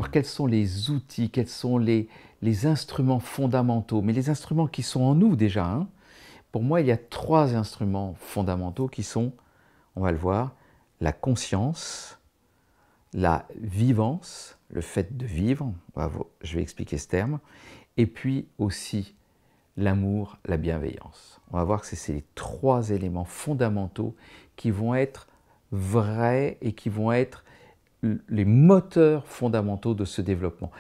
Alors quels sont les outils, quels sont les instruments fondamentaux, mais les instruments qui sont en nous déjà, hein. Pour moi, il y a 3 instruments fondamentaux qui sont, on va le voir, la conscience, la vivance, le fait de vivre, je vais expliquer ce terme, et puis aussi l'amour, la bienveillance. On va voir que c'est les 3 éléments fondamentaux qui vont être vrais et qui vont être les moteurs fondamentaux de ce développement.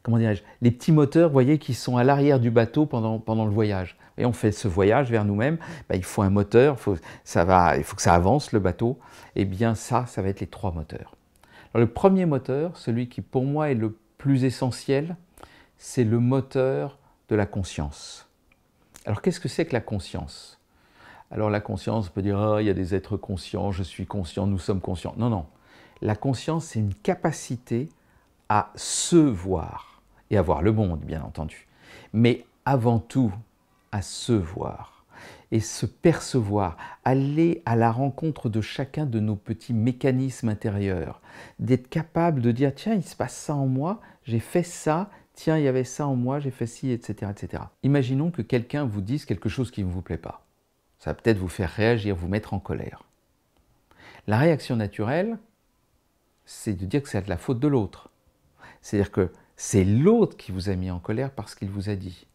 Comment dirais-je, les petits moteurs, vous voyez, qui sont à l'arrière du bateau pendant le voyage. Et on fait ce voyage vers nous-mêmes, il faut un moteur, il faut que ça avance le bateau. Et bien ça va être les 3 moteurs. Alors, le premier moteur, celui qui pour moi est le plus essentiel, c'est le moteur de la conscience. Alors qu'est-ce que c'est que la conscience? Alors la conscience, on peut dire, ah, il y a des êtres conscients, je suis conscient, nous sommes conscients. Non, non. La conscience, c'est une capacité à se voir et à voir le monde, bien entendu. Mais avant tout, à se voir et se percevoir, aller à la rencontre de chacun de nos petits mécanismes intérieurs, d'être capable de dire, tiens, il se passe ça en moi, j'ai fait ça, tiens, il y avait ça en moi, j'ai fait ci, etc., etc. Imaginons que quelqu'un vous dise quelque chose qui ne vous plaît pas. Ça va peut-être vous faire réagir, vous mettre en colère. La réaction naturelle, c'est de dire que c'est de la faute de l'autre. C'est-à-dire que c'est l'autre qui vous a mis en colère parce qu'il vous a dit.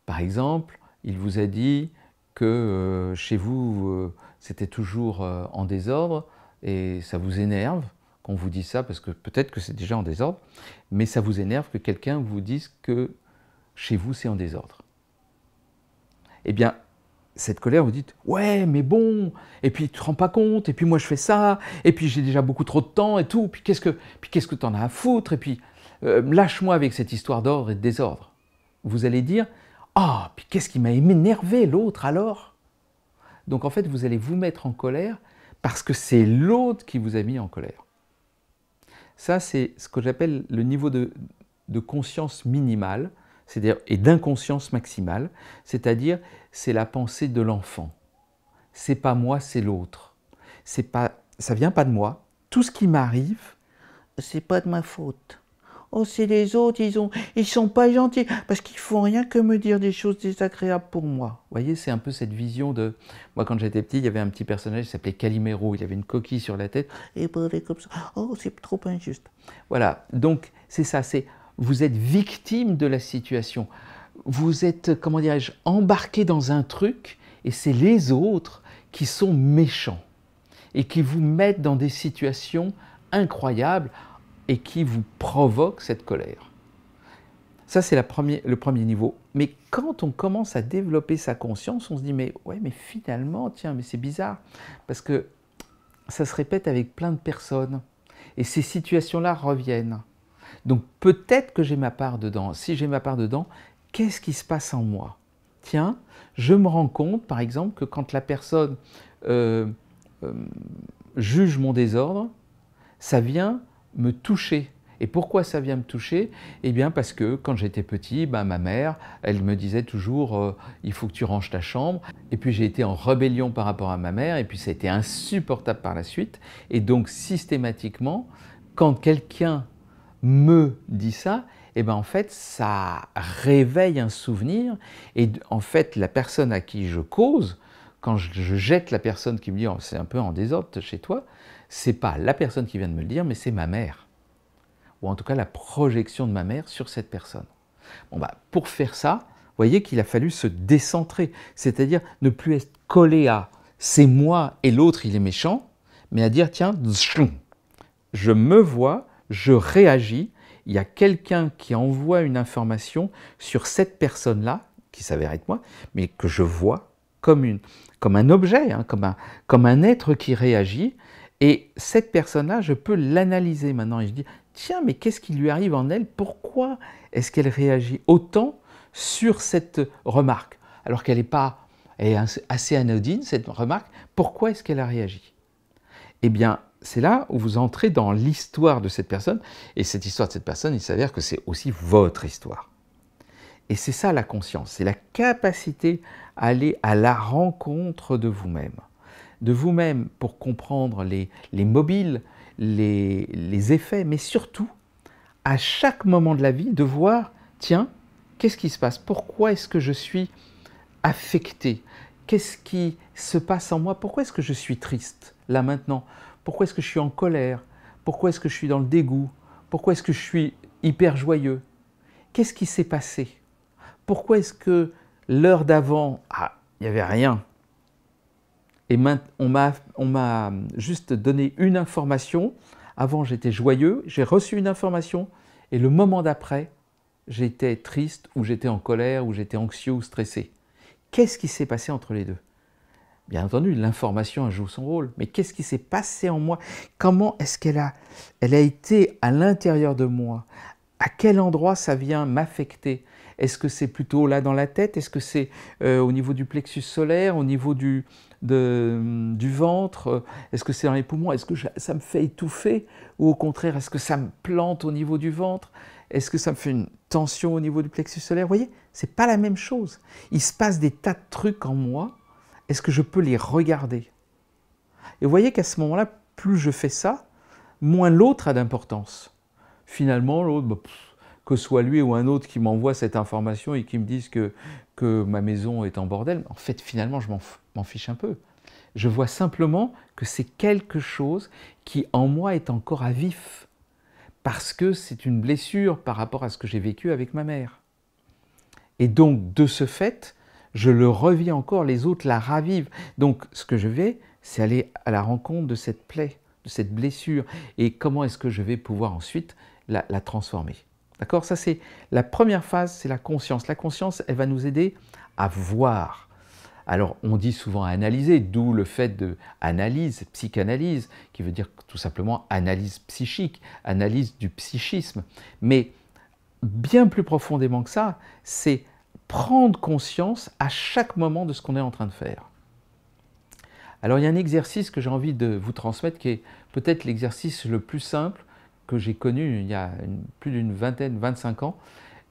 Par exemple, il vous a dit que chez vous, c'était toujours en désordre et ça vous énerve qu'on vous dise ça, parce que peut-être que c'est déjà en désordre, mais ça vous énerve que quelqu'un vous dise que chez vous, c'est en désordre. Eh bien, cette colère, vous dites « Ouais, mais bon, et puis tu te rends pas compte, et puis moi je fais ça, et puis j'ai déjà beaucoup trop de temps et tout, puis qu'est-ce que t'en as à foutre, et puis lâche-moi avec cette histoire d'ordre et de désordre. » Vous allez dire « Ah, puis qu'est-ce qui m'a énervé l'autre alors ?» Donc en fait, vous allez vous mettre en colère parce que c'est l'autre qui vous a mis en colère. Ça, c'est ce que j'appelle le niveau de conscience minimale, c'est-à-dire et d'inconscience maximale, c'est-à-dire c'est la pensée de l'enfant. C'est pas moi, c'est l'autre. Ça vient pas de moi. Tout ce qui m'arrive, c'est pas de ma faute. Oh, c'est les autres, ils sont pas gentils parce qu'ils font rien que me dire des choses désagréables pour moi. Vous voyez, c'est un peu cette vision de... Moi, quand j'étais petit, il y avait un petit personnage qui s'appelait Calimero. Il avait une coquille sur la tête et il parlait comme ça. Oh, c'est trop injuste. Voilà, donc c'est ça, vous êtes victime de la situation. Vous êtes, comment dirais-je, embarqué dans un truc et c'est les autres qui sont méchants et qui vous mettent dans des situations incroyables et qui vous provoquent cette colère. Ça, c'est le premier niveau. Mais quand on commence à développer sa conscience, on se dit, mais ouais, mais finalement, tiens, mais c'est bizarre, parce que ça se répète avec plein de personnes, et ces situations-là reviennent. Donc peut-être que j'ai ma part dedans. Si j'ai ma part dedans, qu'est-ce qui se passe en moi? Tiens, je me rends compte, par exemple, que quand la personne juge mon désordre, ça vient me toucher. Et pourquoi ça vient me toucher? Eh bien parce que quand j'étais petit, ma mère, elle me disait toujours il faut que tu ranges ta chambre. Et puis j'ai été en rébellion par rapport à ma mère, et puis ça a été insupportable par la suite. Et donc systématiquement, quand quelqu'un me dit ça, eh bien en fait ça réveille un souvenir. Et en fait la personne à qui je cause, quand je jette la personne qui me dit oh, c'est un peu en désordre chez toi, c'est pas la personne qui vient de me le dire, mais c'est ma mère. Ou en tout cas la projection de ma mère sur cette personne. Bon, pour faire ça, vous voyez qu'il a fallu se décentrer, c'est-à-dire ne plus être collé à « c'est moi et l'autre il est méchant », mais à dire « tiens, je me vois, je réagis, il y a quelqu'un qui envoie une information sur cette personne-là, qui s'avère être moi, mais que je vois comme un objet, hein, comme un être qui réagit. Et cette personne-là, je peux l'analyser maintenant. Et je dis, tiens, mais qu'est-ce qui lui arrive en elle? Pourquoi est-ce qu'elle réagit autant sur cette remarque? Alors qu'elle est assez anodine, cette remarque. Pourquoi est-ce qu'elle a réagi? Eh bien, c'est là où vous entrez dans l'histoire de cette personne. Et cette histoire de cette personne, il s'avère que c'est aussi votre histoire. Et c'est ça la conscience, c'est la capacité à aller à la rencontre de vous-même. De vous-même pour comprendre les mobiles, les effets, mais surtout à chaque moment de la vie de voir, tiens, qu'est-ce qui se passe? Pourquoi est-ce que je suis affecté? Qu'est-ce qui se passe en moi? Pourquoi est-ce que je suis triste, là maintenant? Pourquoi est-ce que je suis en colère? Pourquoi est-ce que je suis dans le dégoût? Pourquoi est-ce que je suis hyper joyeux? Qu'est-ce qui s'est passé? Pourquoi est-ce que l'heure d'avant, il n'y avait rien? Et on m'a juste donné une information. Avant, j'étais joyeux, j'ai reçu une information, et le moment d'après, j'étais triste, ou j'étais en colère, ou j'étais anxieux ou stressé. Qu'est-ce qui s'est passé entre les deux? Bien entendu, l'information joue son rôle, mais qu'est-ce qui s'est passé en moi? Comment est-ce qu'elle a été à l'intérieur de moi? À quel endroit ça vient m'affecter? Est-ce que c'est plutôt là dans la tête? Est-ce que c'est au niveau du plexus solaire, au niveau du ventre? Est-ce que c'est dans les poumons? Est-ce que ça me fait étouffer? Ou au contraire, est-ce que ça me plante au niveau du ventre? Est-ce que ça me fait une tension au niveau du plexus solaire? Vous voyez, ce n'est pas la même chose. Il se passe des tas de trucs en moi. Est-ce que je peux les regarder? Et vous voyez qu'à ce moment-là, plus je fais ça, moins l'autre a d'importance. Finalement, l'autre, que ce soit lui ou un autre qui m'envoie cette information et qui me dise que ma maison est en bordel, en fait, finalement, je m'en fiche un peu. Je vois simplement que c'est quelque chose qui, en moi, est encore à vif, parce que c'est une blessure par rapport à ce que j'ai vécu avec ma mère. Et donc, de ce fait, je le revis encore, les autres la ravivent. Donc, ce que je vais, c'est aller à la rencontre de cette plaie, de cette blessure, et comment est-ce que je vais pouvoir ensuite la transformer. D'accord? Ça, c'est la première phase, c'est la conscience. La conscience, elle va nous aider à voir. Alors, on dit souvent analyser, d'où le fait de analyse, psychanalyse, qui veut dire tout simplement analyse psychique, analyse du psychisme. Mais bien plus profondément que ça, c'est prendre conscience à chaque moment de ce qu'on est en train de faire. Alors, il y a un exercice que j'ai envie de vous transmettre qui est peut-être l'exercice le plus simple que j'ai connu il y a plus d'une vingtaine, 25 ans,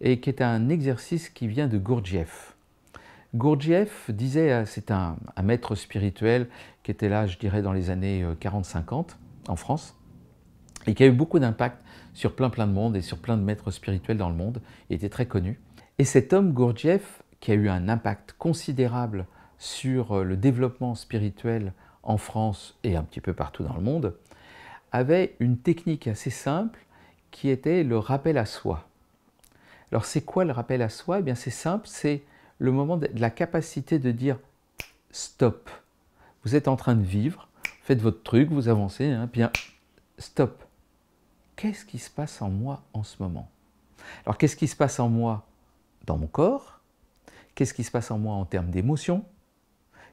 et qui est un exercice qui vient de Gurdjieff. Gurdjieff disait, c'est un maître spirituel qui était là, je dirais, dans les années 40-50 en France, et qui a eu beaucoup d'impact sur plein de monde et sur plein de maîtres spirituels dans le monde. Il était très connu. Et cet homme, Gurdjieff, qui a eu un impact considérable sur le développement spirituel en France et un petit peu partout dans le monde, avait une technique assez simple qui était le rappel à soi. Alors c'est quoi le rappel à soi? Eh bien c'est simple, c'est le moment de la capacité de dire stop. Vous êtes en train de vivre, faites votre truc, vous avancez, bien stop. Qu'est-ce qui se passe en moi en ce moment? Alors qu'est-ce qui se passe en moi dans mon corps? Qu'est-ce qui se passe en moi en termes d'émotion?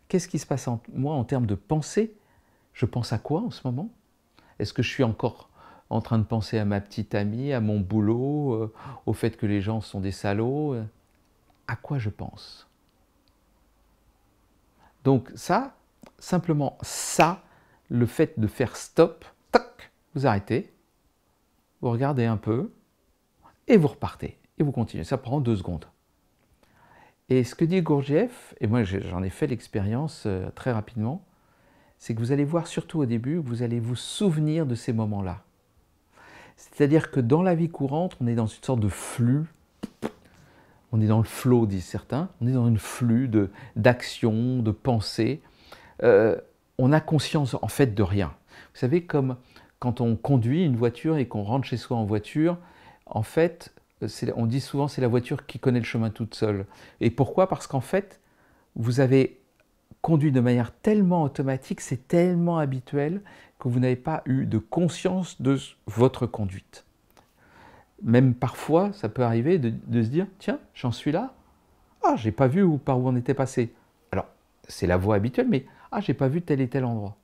Qu'est-ce qui se passe en moi en termes de pensée? Je pense à quoi en ce moment? Est-ce que je suis encore en train de penser à ma petite amie, à mon boulot, au fait que les gens sont des salauds? À quoi je pense? Donc ça, simplement ça, le fait de faire stop, tac, vous arrêtez, vous regardez un peu, et vous repartez, et vous continuez. Ça prend 2 secondes. Et ce que dit Gurdjieff, et moi j'en ai fait l'expérience très rapidement, c'est que vous allez voir surtout au début, vous allez vous souvenir de ces moments-là. C'est-à-dire que dans la vie courante, on est dans une sorte de flux, on est dans le flow, disent certains, on est dans un flux d'actions, de pensées. On a conscience en fait de rien. Vous savez, comme quand on conduit une voiture et qu'on rentre chez soi en voiture, en fait, on dit souvent c'est la voiture qui connaît le chemin toute seule. Et pourquoi? Parce qu'en fait, vous avez conduit de manière tellement automatique, c'est tellement habituel que vous n'avez pas eu de conscience de votre conduite. Même parfois, ça peut arriver de se dire « Tiens, j'en suis là. Ah, j'ai pas vu par où on était passé. » Alors, c'est la voie habituelle, mais « Ah, j'ai pas vu tel et tel endroit. »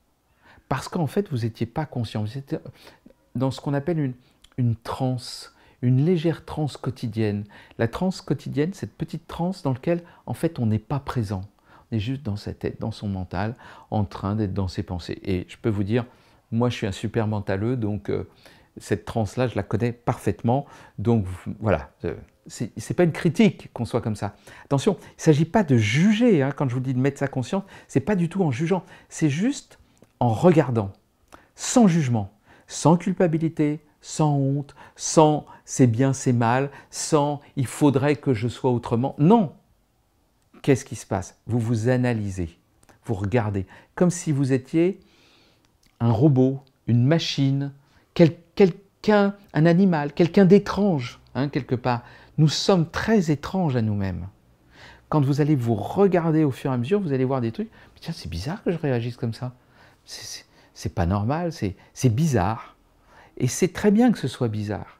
Parce qu'en fait, vous n'étiez pas conscient. Vous étiez dans ce qu'on appelle une transe, une légère transe quotidienne. La transe quotidienne, cette petite transe dans laquelle, en fait, on n'est pas présent. On est juste dans sa tête, dans son mental, en train d'être dans ses pensées. Et je peux vous dire, moi, je suis un super mentaleux, donc cette transe-là, je la connais parfaitement. Donc voilà, c'est pas une critique qu'on soit comme ça. Attention, il ne s'agit pas de juger, quand je vous dis de mettre sa conscience, c'est pas du tout en jugeant, c'est juste en regardant, sans jugement, sans culpabilité, sans honte, sans c'est bien, c'est mal, sans il faudrait que je sois autrement. Non! Qu'est-ce qui se passe? Vous vous analysez, vous regardez, comme si vous étiez un robot, une machine, quelqu'un, un animal, quelqu'un d'étrange, hein, quelque part. Nous sommes très étranges à nous-mêmes. Quand vous allez vous regarder au fur et à mesure, vous allez voir des trucs. Tiens, c'est bizarre que je réagisse comme ça. C'est pas normal, c'est bizarre. Et c'est très bien que ce soit bizarre.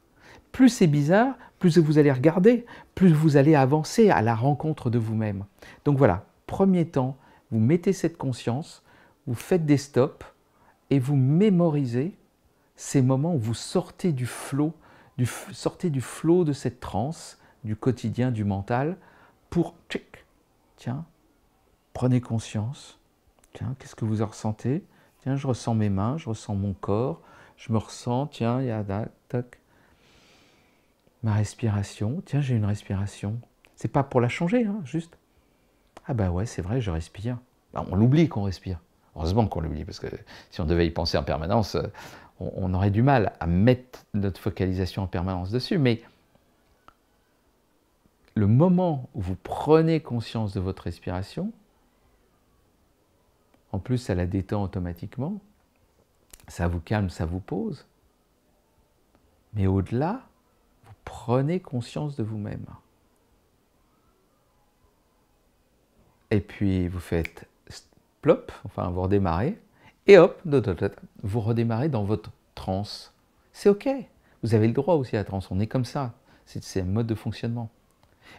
Plus c'est bizarre, plus vous allez regarder, plus vous allez avancer à la rencontre de vous-même. Donc voilà, premier temps, vous mettez cette conscience, vous faites des stops et vous mémorisez ces moments où vous sortez du flot, de cette transe, du quotidien, du mental, pour, tiens, prenez conscience, tiens, qu'est-ce que vous en ressentez? Tiens, je ressens mes mains, je ressens mon corps, je me ressens, tiens, il y a tac, ma respiration, tiens, j'ai une respiration. C'est pas pour la changer, hein, juste. Ah ben ouais, c'est vrai, je respire. Ben, on l'oublie qu'on respire. Heureusement qu'on l'oublie, parce que si on devait y penser en permanence, on aurait du mal à mettre notre focalisation en permanence dessus. Mais le moment où vous prenez conscience de votre respiration, en plus ça la détend automatiquement, ça vous calme, ça vous pose. Mais au-delà, vous prenez conscience de vous-même. Et puis vous faites plop, enfin vous redémarrez, et hop, vous redémarrez dans votre transe. C'est ok, vous avez le droit aussi à la transe, on est comme ça, c'est un mode de fonctionnement.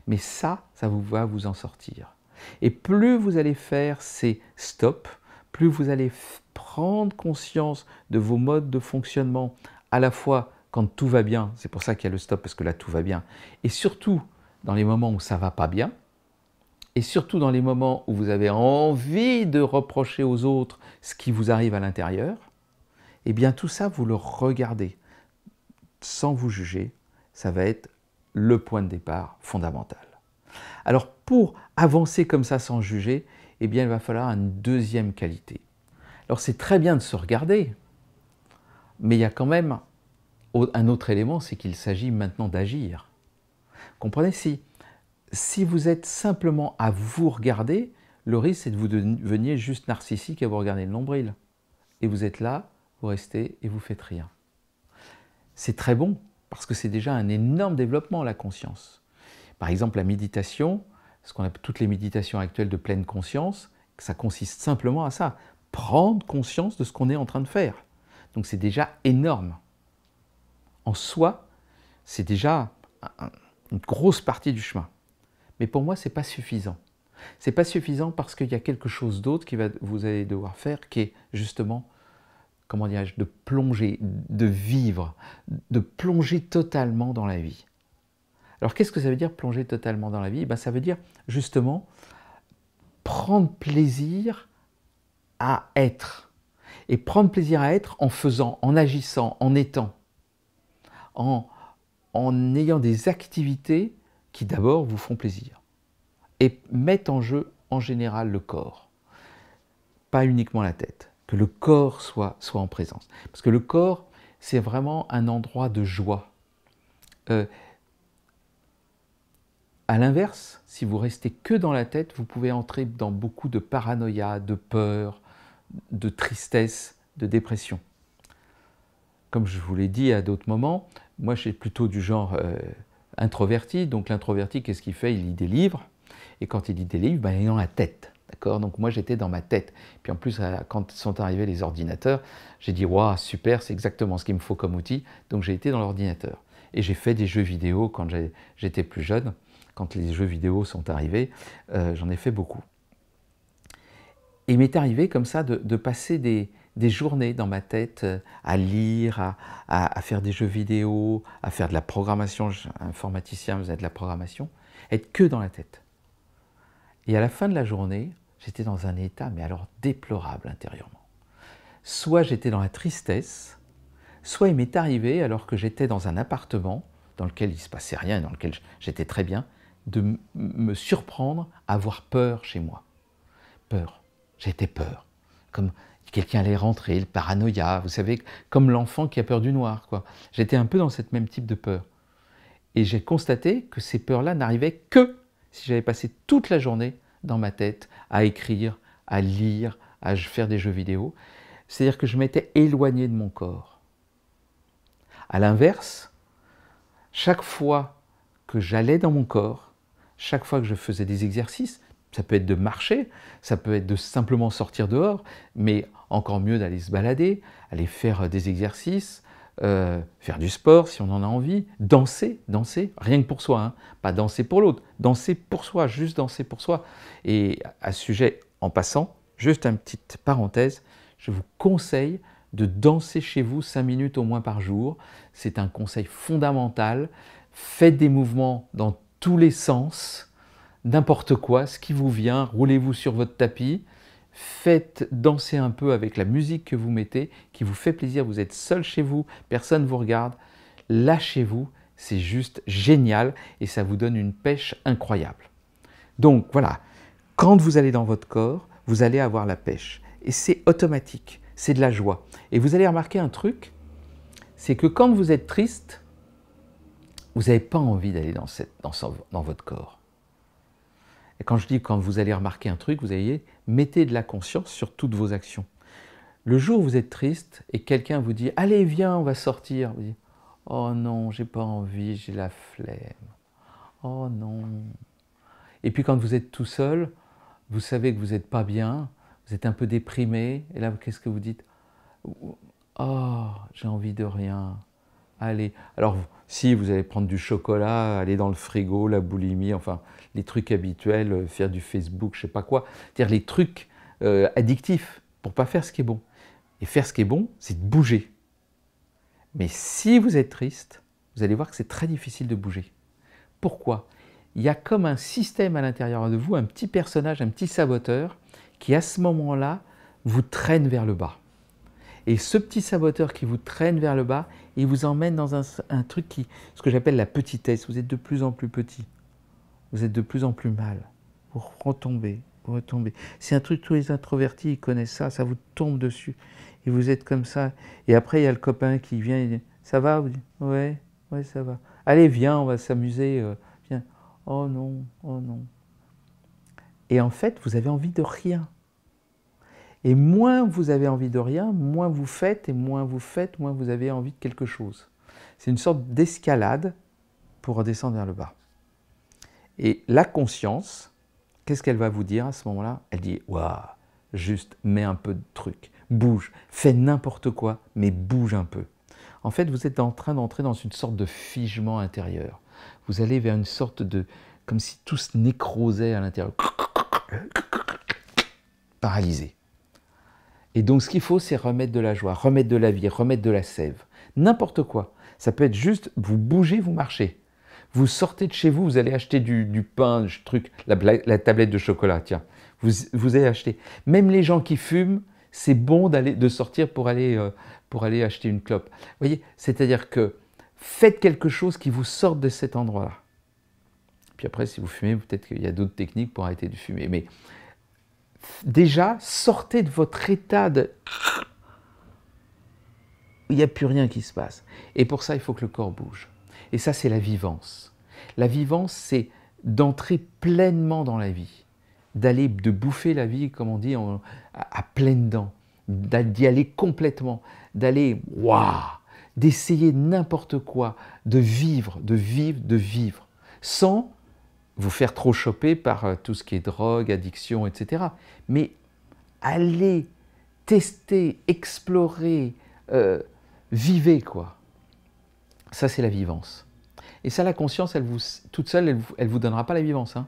Mais ça va vous en sortir. Et plus vous allez faire ces stops, plus vous allez prendre conscience de vos modes de fonctionnement, à la fois quand tout va bien, c'est pour ça qu'il y a le stop, parce que là tout va bien, et surtout dans les moments où ça ne va pas bien, et surtout dans les moments où vous avez envie de reprocher aux autres ce qui vous arrive à l'intérieur, eh bien tout ça, vous le regardez sans vous juger, ça va être le point de départ fondamental. Alors pour avancer comme ça sans juger, eh bien il va falloir une deuxième qualité. Alors c'est très bien de se regarder, mais il y a quand même un autre élément, c'est qu'il s'agit maintenant d'agir. Comprenez, si vous êtes simplement à vous regarder, le risque c'est de vous devenir juste narcissique et vous regarder le nombril. Et vous êtes là, vous restez et vous faites rien. C'est très bon, parce que c'est déjà un énorme développement, la conscience. Par exemple, la méditation, ce qu'on appelle toutes les méditations actuelles de pleine conscience, ça consiste simplement à ça, prendre conscience de ce qu'on est en train de faire. Donc c'est déjà énorme. En soi, c'est déjà une grosse partie du chemin. Mais pour moi, ce n'est pas suffisant. Ce n'est pas suffisant parce qu'il y a quelque chose d'autre vous allez devoir faire, qui est justement, comment dirais-je, de plonger, de vivre, de plonger totalement dans la vie. Alors qu'est-ce que ça veut dire plonger totalement dans la vie? Ça veut dire justement prendre plaisir à être. Et prendre plaisir à être en faisant, en agissant, en étant, en ayant des activités qui d'abord vous font plaisir. Et mettent en jeu en général le corps, pas uniquement la tête. Que le corps soit en présence. Parce que le corps, c'est vraiment un endroit de joie. À l'inverse, si vous restez que dans la tête, vous pouvez entrer dans beaucoup de paranoïa, de peur, de tristesse, de dépression. Comme je vous l'ai dit à d'autres moments, moi je suis plutôt du genre introverti. Donc l'introverti, qu'est-ce qu'il fait? Il lit des livres. Et quand il lit des livres, il est dans la tête. D'accord? Donc moi j'étais dans ma tête. Puis en plus, quand sont arrivés les ordinateurs, j'ai dit « Waouh, super, c'est exactement ce qu'il me faut comme outil ». Donc j'ai été dans l'ordinateur. Et j'ai fait des jeux vidéo quand j'étais plus jeune. Quand les jeux vidéo sont arrivés, j'en ai fait beaucoup. Et il m'est arrivé comme ça de passer des journées dans ma tête à lire, à faire des jeux vidéo, à faire de la programmation. Je suis informaticien, vous êtes de la programmation. Être que dans la tête. Et à la fin de la journée, j'étais dans un état, mais alors déplorable intérieurement. Soit j'étais dans la tristesse, soit il m'est arrivé, alors que j'étais dans un appartement dans lequel il ne se passait rien, dans lequel j'étais très bien, de me surprendre à avoir peur chez moi. Peur. J'étais peur. Comme quelqu'un allait rentrer, le paranoïa, vous savez, comme l'enfant qui a peur du noir, quoi. J'étais un peu dans cette même type de peur. Et j'ai constaté que ces peurs-là n'arrivaient que si j'avais passé toute la journée dans ma tête à écrire, à lire, à faire des jeux vidéo. C'est-à-dire que je m'étais éloigné de mon corps. À l'inverse, chaque fois que j'allais dans mon corps, chaque fois que je faisais des exercices, ça peut être de marcher, ça peut être de simplement sortir dehors, mais encore mieux d'aller se balader, aller faire des exercices, faire du sport si on en a envie, danser, rien que pour soi, hein, pas danser pour l'autre, danser pour soi, juste danser pour soi. Et à ce sujet, en passant, juste une petite parenthèse, je vous conseille de danser chez vous 5 minutes au moins par jour. C'est un conseil fondamental. Faites des mouvements dans tous les sens, n'importe quoi, ce qui vous vient, roulez-vous sur votre tapis, faites danser un peu avec la musique que vous mettez, qui vous fait plaisir, vous êtes seul chez vous, personne ne vous regarde, lâchez-vous, c'est juste génial et ça vous donne une pêche incroyable. Donc voilà, quand vous allez dans votre corps, vous allez avoir la pêche et c'est automatique, c'est de la joie. Et vous allez remarquer un truc, c'est que quand vous êtes triste, vous n'avez pas envie d'aller dans votre corps. Et quand je dis quand vous allez remarquer un truc, vous allez mettez de la conscience sur toutes vos actions. Le jour où vous êtes triste et quelqu'un vous dit « Allez, viens, on va sortir », vous dites « Oh non, j'ai pas envie, j'ai la flemme. Oh non ». Et puis quand vous êtes tout seul, vous savez que vous n'êtes pas bien, vous êtes un peu déprimé, et là, qu'est-ce que vous dites? « Oh, j'ai envie de rien. Allez ». Alors, si vous allez prendre du chocolat, aller dans le frigo, la boulimie, enfin, les trucs habituels, faire du Facebook, je ne sais pas quoi, c'est-à-dire les trucs addictifs pour ne pas faire ce qui est bon. Et faire ce qui est bon, c'est de bouger. Mais si vous êtes triste, vous allez voir que c'est très difficile de bouger. Pourquoi? Il y a comme un système à l'intérieur de vous, un petit personnage, un petit saboteur, qui à ce moment-là, vous traîne vers le bas. Et ce petit saboteur qui vous traîne vers le bas, il vous emmène dans un truc ce que j'appelle la petitesse. Vous êtes de plus en plus petit. Vous êtes de plus en plus mal. Vous retombez, vous retombez. C'est un truc, tous les introvertis, ils connaissent ça, ça vous tombe dessus. Et vous êtes comme ça. Et après, il y a le copain qui vient, il dit « Ça va ?» Vous dites « Ouais, ouais, ça va. Allez, viens, on va s'amuser. Viens. » « Oh non, oh non. » Et en fait, vous avez envie de rien. Et moins vous avez envie de rien, moins vous faites, et moins vous faites, moins vous avez envie de quelque chose. C'est une sorte d'escalade pour redescendre vers le bas. Et la conscience, qu'est-ce qu'elle va vous dire à ce moment-là? Elle dit « Waouh, juste mets un peu de truc, bouge, fais n'importe quoi, mais bouge un peu. » En fait, vous êtes en train d'entrer dans une sorte de figement intérieur. Vous allez vers une sorte de... comme si tout se nécrosait à l'intérieur. Paralysé. Et donc, ce qu'il faut, c'est remettre de la joie, remettre de la vie, remettre de la sève. N'importe quoi. Ça peut être juste, vous bougez, vous marchez. Vous sortez de chez vous, vous allez acheter du pain, du truc, la tablette de chocolat, tiens. Vous allez acheter. Même les gens qui fument, c'est bon de sortir pour aller acheter une clope. Vous voyez, c'est-à-dire que faites quelque chose qui vous sorte de cet endroit-là. Puis après, si vous fumez, peut-être qu'il y a d'autres techniques pour arrêter de fumer. Mais déjà, sortez de votre état de... Il n'y a plus rien qui se passe. Et pour ça, il faut que le corps bouge. Et ça, c'est la vivance. La vivance, c'est d'entrer pleinement dans la vie, de bouffer la vie, comme on dit, à pleines dents, d'y aller complètement, d'aller, waouh, d'essayer n'importe quoi, de vivre, sans vous faire trop choper par tout ce qui est drogue, addiction, etc. Mais allez tester, explorer, vivez, quoi. Ça, c'est la vivance. Et ça, la conscience, toute seule, elle ne vous donnera pas la vivance. Hein.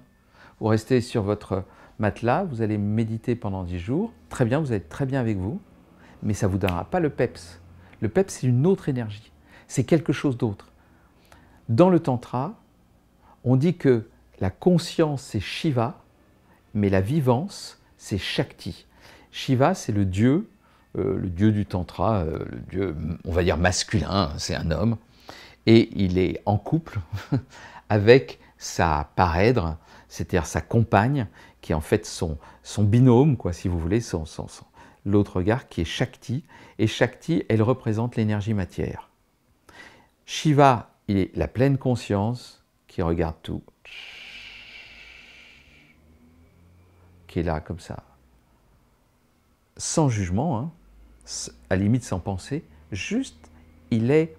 Vous restez sur votre matelas, vous allez méditer pendant 10 jours. Très bien, vous allez être très bien avec vous, mais ça ne vous donnera pas le peps. Le peps, c'est une autre énergie. C'est quelque chose d'autre. Dans le tantra, on dit que la conscience, c'est Shiva, mais la vivance, c'est Shakti. Shiva, c'est le dieu du tantra, le dieu, on va dire masculin, c'est un homme, et il est en couple avec sa parèdre, c'est-à-dire sa compagne, qui est en fait son binôme, quoi, si vous voulez, l'autre regard qui est Shakti, et Shakti, elle représente l'énergie matière. Shiva, il est la pleine conscience qui regarde tout, qui est là comme ça, sans jugement, hein, à la limite sans pensée, juste, il est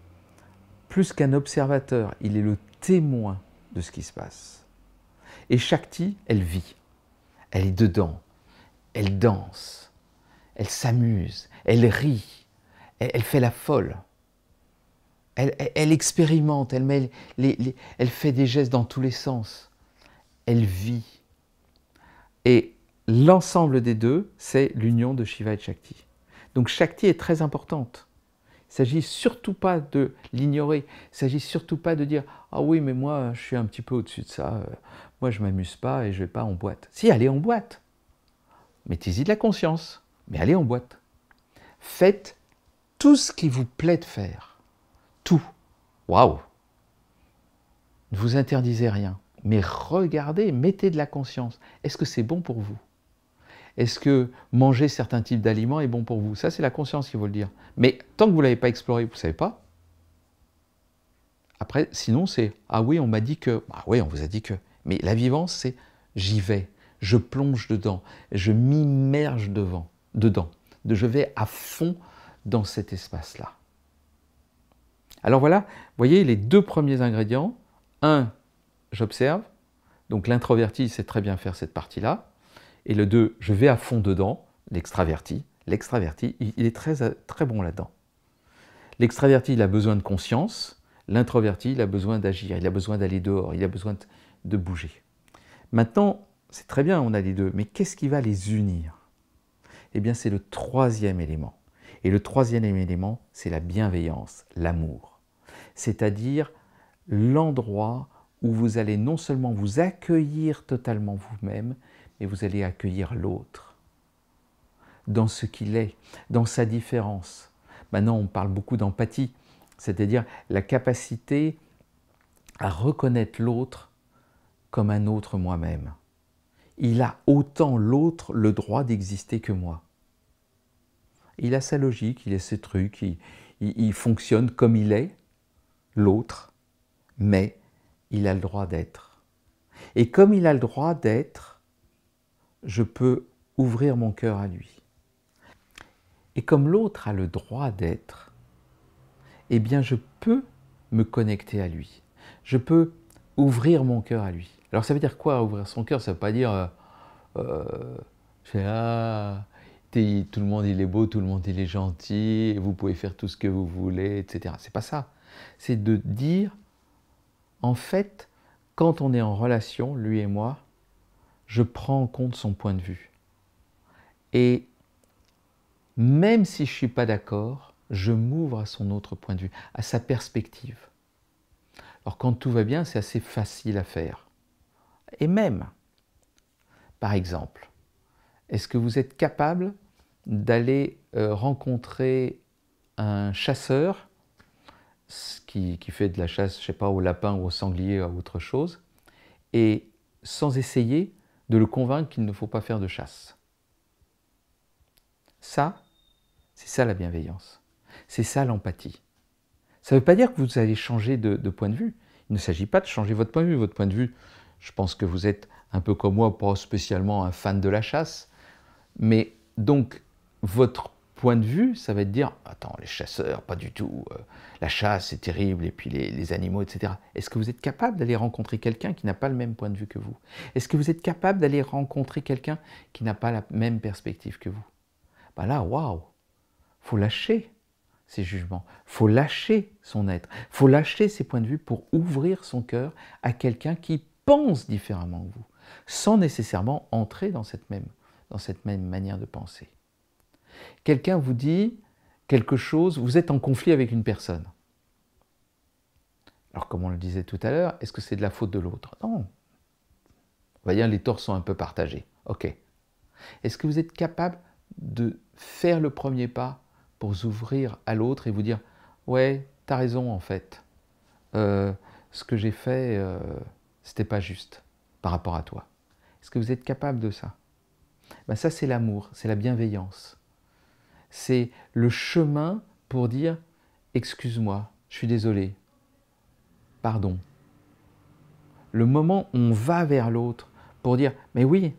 plus qu'un observateur, il est le témoin de ce qui se passe. Et Shakti, elle vit, elle est dedans, elle danse, elle s'amuse, elle rit, elle fait la folle. Elle expérimente, elle fait des gestes dans tous les sens. Elle vit. Et l'ensemble des deux, c'est l'union de Shiva et de Shakti. Donc Shakti est très importante. Il ne s'agit surtout pas de l'ignorer. Il ne s'agit surtout pas de dire « Ah oui, mais moi, je suis un petit peu au-dessus de ça. Moi, je ne m'amuse pas et je ne vais pas en boîte. » Si, allez en boîte. Mettez-y de la conscience, mais allez en boîte. Faites tout ce qui vous plaît de faire. Tout. Waouh! Ne vous interdisez rien, mais regardez, mettez de la conscience. Est-ce que c'est bon pour vous? Est-ce que manger certains types d'aliments est bon pour vous? Ça, c'est la conscience qui va le dire. Mais tant que vous ne l'avez pas exploré, vous ne savez pas. Après, sinon, c'est « Ah oui, on m'a dit que… » Ah oui, on vous a dit que… Mais la vivance, c'est « J'y vais, je plonge dedans, je m'immerge dedans. Je vais à fond dans cet espace-là. » Alors voilà, vous voyez les deux premiers ingrédients. Un, j'observe. Donc l'introverti sait très bien faire cette partie-là. Et le 2, je vais à fond dedans, l'extraverti. L'extraverti, il est très bon là-dedans. L'extraverti, il a besoin de conscience. L'introverti, il a besoin d'agir, il a besoin d'aller dehors, il a besoin de bouger. Maintenant, c'est très bien, on a les deux, mais qu'est-ce qui va les unir? Eh bien, c'est le troisième élément. Et le troisième élément, c'est la bienveillance, l'amour. C'est-à-dire l'endroit où vous allez non seulement vous accueillir totalement vous-même, mais vous allez accueillir l'autre, dans ce qu'il est, dans sa différence. Maintenant, on parle beaucoup d'empathie, c'est-à-dire la capacité à reconnaître l'autre comme un autre moi-même. Il a autant l'autre le droit d'exister que moi. Il a sa logique, il a ses trucs, il fonctionne comme il est, l'autre, mais il a le droit d'être. Et comme il a le droit d'être, je peux ouvrir mon cœur à lui. Et comme l'autre a le droit d'être, eh bien je peux me connecter à lui. Je peux ouvrir mon cœur à lui. Alors ça veut dire quoi, ouvrir son cœur? Ça ne veut pas dire ah, tout le monde il est beau, tout le monde il est gentil, vous pouvez faire tout ce que vous voulez, etc. C'est pas ça. C'est de dire, en fait, quand on est en relation, lui et moi, je prends en compte son point de vue. Et même si je ne suis pas d'accord, je m'ouvre à son autre point de vue, à sa perspective. Alors quand tout va bien, c'est assez facile à faire. Et même, par exemple, est-ce que vous êtes capable d'aller rencontrer un chasseur qui fait de la chasse, je ne sais pas, au lapin ou au sanglier ou à autre chose, et sans essayer de le convaincre qu'il ne faut pas faire de chasse? Ça, c'est ça la bienveillance. C'est ça l'empathie. Ça ne veut pas dire que vous allez changer de point de vue. Il ne s'agit pas de changer votre point de vue. Votre point de vue, je pense que vous êtes un peu comme moi, pas spécialement un fan de la chasse. Mais donc, votre point de vue, ça va être de dire « Attends, les chasseurs, pas du tout. La chasse, c'est terrible. Et puis les animaux, etc. » Est-ce que vous êtes capable d'aller rencontrer quelqu'un qui n'a pas le même point de vue que vous? Est-ce que vous êtes capable d'aller rencontrer quelqu'un qui n'a pas la même perspective que vous? Ben là, waouh! Il faut lâcher ses jugements, il faut lâcher son être, il faut lâcher ses points de vue pour ouvrir son cœur à quelqu'un qui pense différemment que vous, sans nécessairement entrer dans cette même manière de penser. Quelqu'un vous dit quelque chose, vous êtes en conflit avec une personne. Alors comme on le disait tout à l'heure, est-ce que c'est de la faute de l'autre? Non. On va dire les torts sont un peu partagés. Ok. Est-ce que vous êtes capable de faire le premier pas pour vous ouvrir à l'autre et vous dire « Ouais, t'as raison en fait. Ce que j'ai fait, c'était pas juste par rapport à toi. » Est-ce que vous êtes capable de ça? Ben ça, c'est l'amour, c'est la bienveillance. c'est le chemin pour dire « excuse-moi, je suis désolé, pardon ». Le moment où on va vers l'autre pour dire « mais oui,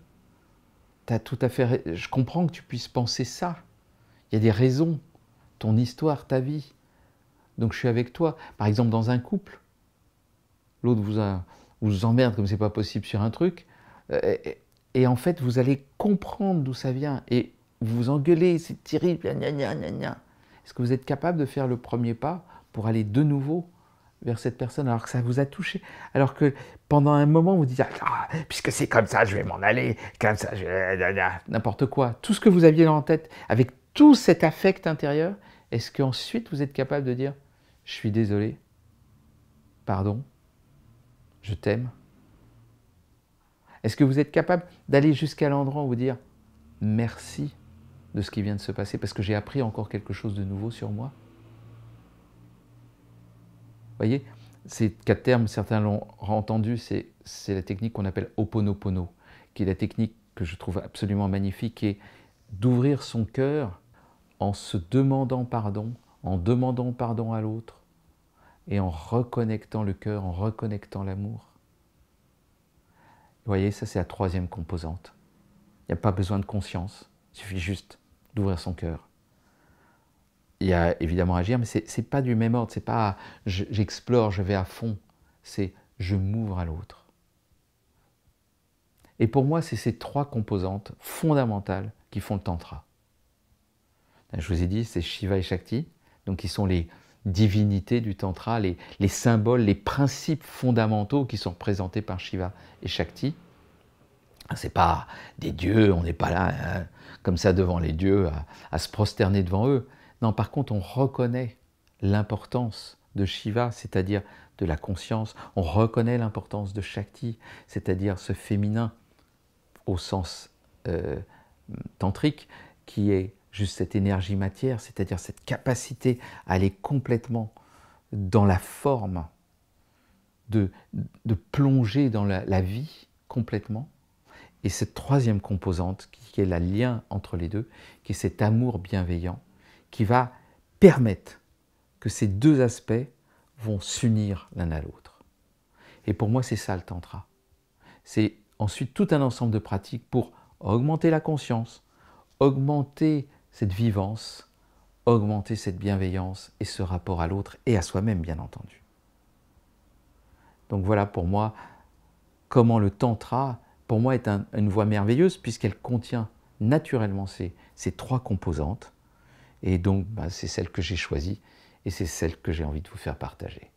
t'as tout à fait, je comprends que tu puisses penser ça, il y a des raisons, ton histoire, ta vie, donc je suis avec toi ». Par exemple, dans un couple, l'autre vous emmerde comme c'est pas possible sur un truc, et en fait, vous allez comprendre d'où ça vient, et vous vous engueulez, c'est terrible, gna gna gna gna. Est-ce que vous êtes capable de faire le premier pas pour aller de nouveau vers cette personne alors que ça vous a touché? Alors que pendant un moment, vous dites ah, « puisque c'est comme ça, je vais m'en aller, comme ça, je vais... » N'importe quoi. Tout ce que vous aviez dans la tête, avec tout cet affect intérieur, est-ce qu'ensuite vous êtes capable de dire « je suis désolé, pardon, je t'aime ». Est-ce que vous êtes capable d'aller jusqu'à l'endroit où vous dire « merci » de ce qui vient de se passer, parce que j'ai appris encore quelque chose de nouveau sur moi? Vous voyez, ces 4 termes, certains l'ont entendu, c'est la technique qu'on appelle Ho'oponopono, qui est la technique que je trouve absolument magnifique, qui est d'ouvrir son cœur en se demandant pardon, en demandant pardon à l'autre, et en reconnectant le cœur, en reconnectant l'amour. Vous voyez, ça c'est la 3e composante. Il n'y a pas besoin de conscience, il suffit juste d'ouvrir son cœur. Il y a évidemment agir, mais ce n'est pas du même ordre, c'est pas j'explore, je vais à fond, c'est je m'ouvre à l'autre. Et pour moi, c'est ces 3 composantes fondamentales qui font le tantra. Je vous ai dit, c'est Shiva et Shakti, donc qui sont les divinités du tantra, les symboles, les principes fondamentaux qui sont représentés par Shiva et Shakti. Ce n'est pas des dieux, on n'est pas là hein, comme ça devant les dieux à se prosterner devant eux. Non, par contre, on reconnaît l'importance de Shiva, c'est-à-dire de la conscience. On reconnaît l'importance de Shakti, c'est-à-dire ce féminin au sens tantrique, qui est juste cette énergie matière, c'est-à-dire cette capacité à aller complètement dans la forme, de plonger dans la vie complètement. Et cette 3e composante, qui est le lien entre les deux, qui est cet amour bienveillant, qui va permettre que ces 2 aspects vont s'unir l'un à l'autre. Et pour moi, c'est ça le tantra. C'est ensuite tout un ensemble de pratiques pour augmenter la conscience, augmenter cette vivance, augmenter cette bienveillance et ce rapport à l'autre et à soi-même, bien entendu. Donc voilà pour moi comment le tantra, pour moi, est une voie merveilleuse puisqu'elle contient naturellement ces 3 composantes. Et donc, c'est celle que j'ai choisie et c'est celle que j'ai envie de vous faire partager.